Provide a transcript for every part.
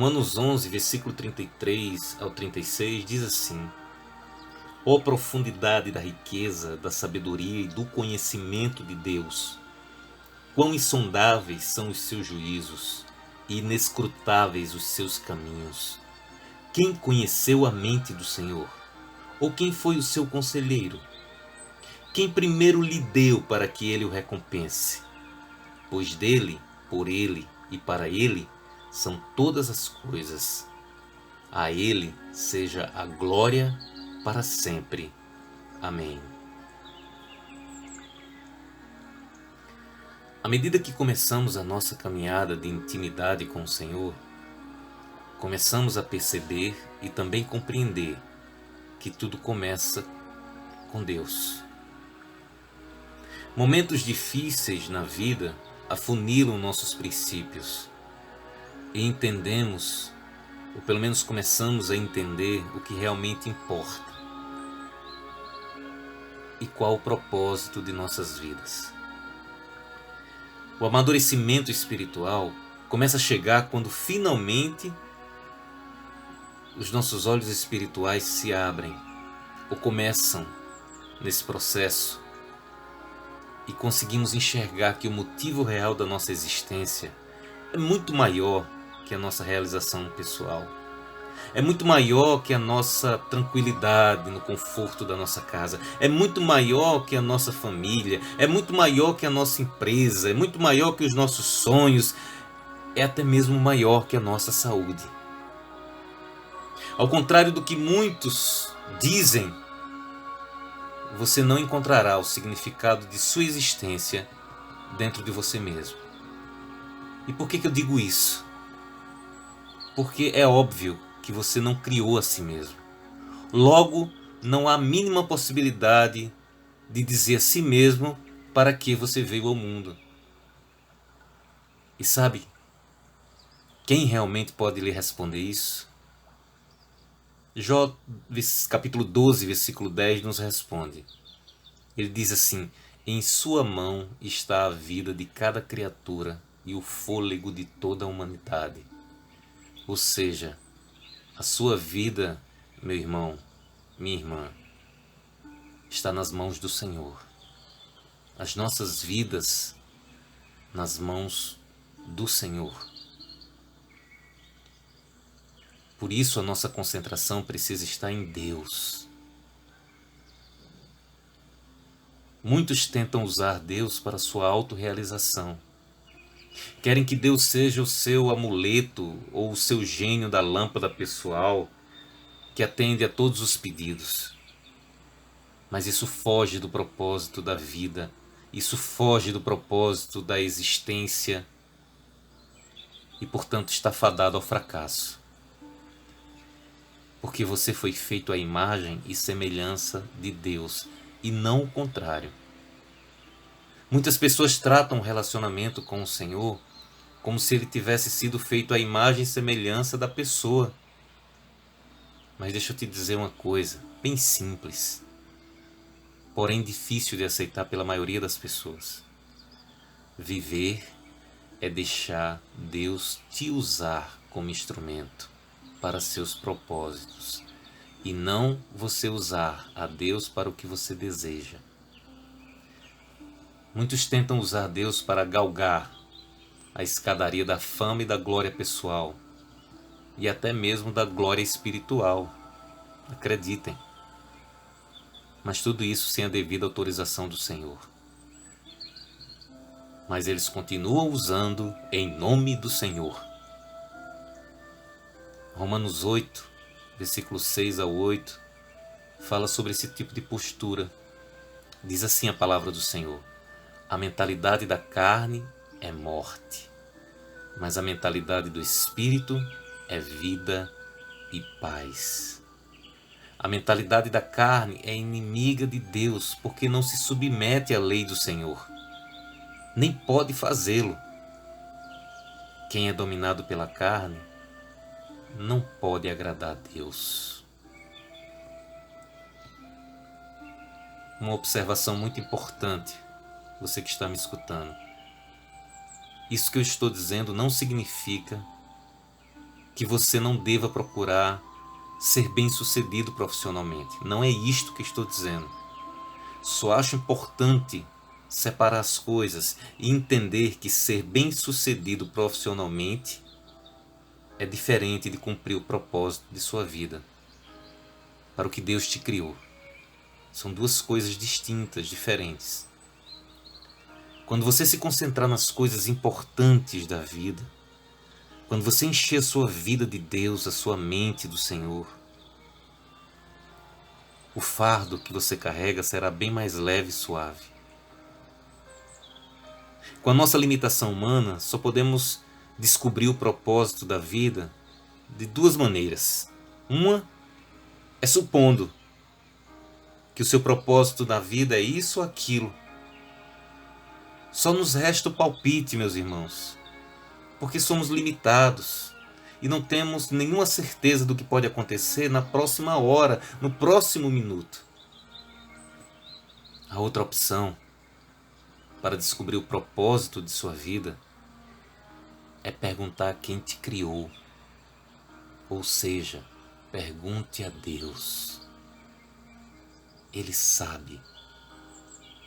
Romanos 11, versículo 33 ao 36 diz assim: Ó profundidade da riqueza, da sabedoria e do conhecimento de Deus! Quão insondáveis são os seus juízos e inescrutáveis os seus caminhos! Quem conheceu a mente do Senhor? Ou quem foi o seu conselheiro? Quem primeiro lhe deu para que ele o recompense? Pois dele, por ele e para ele são todas as coisas. A ele seja a glória para sempre. Amém. À medida que começamos a nossa caminhada de intimidade com o Senhor, começamos a perceber e também compreender que tudo começa com Deus. Momentos difíceis na vida afunilam nossos princípios e entendemos, ou pelo menos começamos a entender o que realmente importa e qual o propósito de nossas vidas. O amadurecimento espiritual começa a chegar quando finalmente os nossos olhos espirituais se abrem ou começam nesse processo e conseguimos enxergar que o motivo real da nossa existência é muito maior que a nossa realização pessoal. É muito maior que a nossa tranquilidade no conforto da nossa casa. É muito maior que a nossa família. É muito maior que a nossa empresa. É muito maior que os nossos sonhos. É até mesmo maior que a nossa saúde. Ao contrário do que muitos dizem, você não encontrará o significado de sua existência dentro de você mesmo. E por que eu digo isso? Porque é óbvio que você não criou a si mesmo. Logo, não há a mínima possibilidade de dizer a si mesmo para que você veio ao mundo. E sabe, quem realmente pode lhe responder isso? Jó, capítulo 12, versículo 10, nos responde. Ele diz assim: em sua mão está a vida de cada criatura e o fôlego de toda a humanidade. Ou seja, a sua vida, meu irmão, minha irmã, está nas mãos do Senhor. As nossas vidas nas mãos do Senhor. Por isso a nossa concentração precisa estar em Deus. Muitos tentam usar Deus para sua autorrealização. Querem que Deus seja o seu amuleto ou o seu gênio da lâmpada pessoal que atende a todos os pedidos. Mas isso foge do propósito da vida. Isso foge do propósito da existência e, portanto, está fadado ao fracasso. Porque você foi feito à imagem e semelhança de Deus, e não o contrário. Muitas pessoas tratam o relacionamento com o Senhor como se ele tivesse sido feito à imagem e semelhança da pessoa. Mas deixa eu te dizer uma coisa, bem simples, porém difícil de aceitar pela maioria das pessoas. Viver é deixar Deus te usar como instrumento para seus propósitos, e não você usar a Deus para o que você deseja. Muitos tentam usar Deus para galgar a escadaria da fama e da glória pessoal, e até mesmo da glória espiritual. Acreditem. Mas tudo isso sem a devida autorização do Senhor. Mas eles continuam usando em nome do Senhor. Romanos 8, versículos 6 a 8, fala sobre esse tipo de postura. Diz assim a palavra do Senhor: a mentalidade da carne é morte, mas a mentalidade do Espírito é vida e paz. A mentalidade da carne é inimiga de Deus, porque não se submete à lei do Senhor, nem pode fazê-lo. Quem é dominado pela carne não pode agradar a Deus. Uma observação muito importante, você que está me escutando. Isso que eu estou dizendo não significa que você não deva procurar ser bem-sucedido profissionalmente. Não é isto que estou dizendo. Só acho importante separar as coisas e entender que ser bem-sucedido profissionalmente é diferente de cumprir o propósito de sua vida, para o que Deus te criou. São duas coisas distintas, diferentes. Quando você se concentrar nas coisas importantes da vida, quando você encher a sua vida de Deus, a sua mente do Senhor, o fardo que você carrega será bem mais leve e suave. Com a nossa limitação humana, só podemos descobrir o propósito da vida de duas maneiras. Uma é supondo que o seu propósito da vida é isso ou aquilo. Só nos resta o palpite, meus irmãos, porque somos limitados e não temos nenhuma certeza do que pode acontecer na próxima hora, no próximo minuto. A outra opção para descobrir o propósito de sua vida é perguntar a quem te criou. Ou seja, pergunte a Deus. Ele sabe.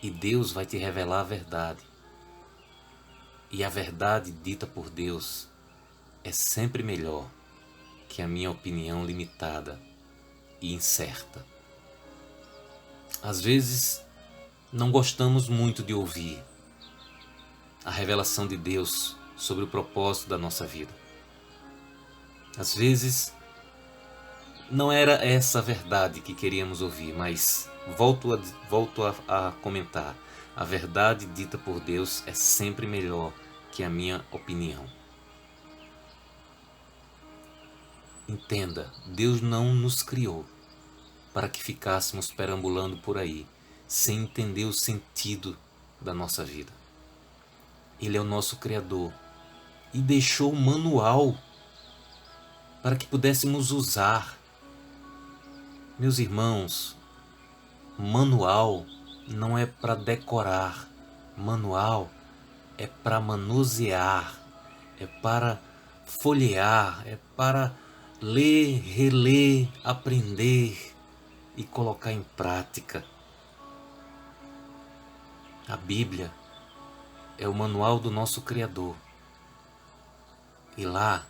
E Deus vai te revelar a verdade. E a verdade dita por Deus é sempre melhor que a minha opinião limitada e incerta. Às vezes, não gostamos muito de ouvir a revelação de Deus sobre o propósito da nossa vida. Às vezes, não era essa a verdade que queríamos ouvir, mas volto a comentar. A verdade dita por Deus é sempre melhor que a minha opinião. Entenda, Deus não nos criou para que ficássemos perambulando por aí, sem entender o sentido da nossa vida. Ele é o nosso Criador e deixou um manual para que pudéssemos usar. Meus irmãos, manual não é para decorar, manual é para manusear, é para folhear, é para ler, reler, aprender e colocar em prática. A Bíblia é o manual do nosso Criador. E lá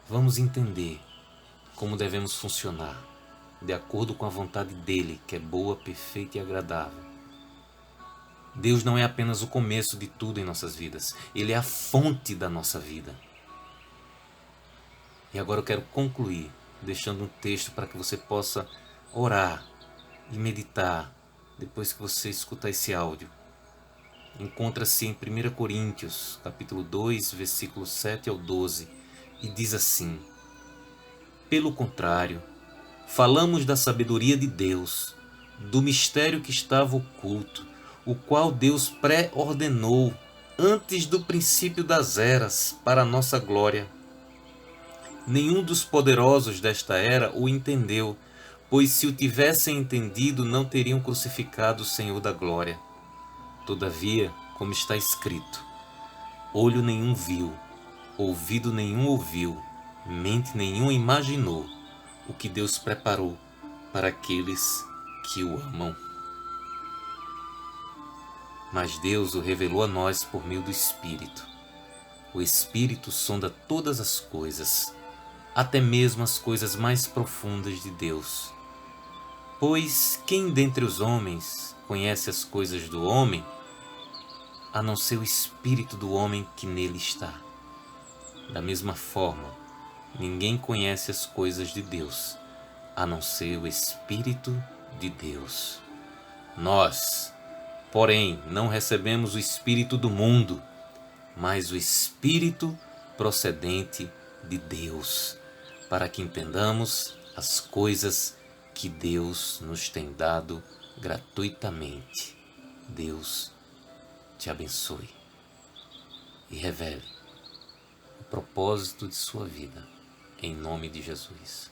vamos entender como devemos funcionar, de acordo com a vontade dele, que é boa, perfeita e agradável. Deus não é apenas o começo de tudo em nossas vidas, Ele é a fonte da nossa vida. E agora eu quero concluir deixando um texto para que você possa orar e meditar depois que você escutar esse áudio. Encontra-se em 1 Coríntios, capítulo 2, versículos 7 ao 12, e diz assim: Pelo contrário, falamos da sabedoria de Deus, do mistério que estava oculto, o qual Deus pré-ordenou antes do princípio das eras para a nossa glória. Nenhum dos poderosos desta era o entendeu, pois se o tivessem entendido não teriam crucificado o Senhor da glória. Todavia, como está escrito, olho nenhum viu, ouvido nenhum ouviu, mente nenhuma imaginou o que Deus preparou para aqueles que o amam. Mas Deus o revelou a nós por meio do Espírito. O Espírito sonda todas as coisas, até mesmo as coisas mais profundas de Deus. Pois quem dentre os homens conhece as coisas do homem, a não ser o espírito do homem que nele está? Da mesma forma, ninguém conhece as coisas de Deus, a não ser o Espírito de Deus. Nós, porém, não recebemos o Espírito do mundo, mas o Espírito procedente de Deus, para que entendamos as coisas que Deus nos tem dado gratuitamente. Deus te abençoe e revele o propósito de sua vida, em nome de Jesus.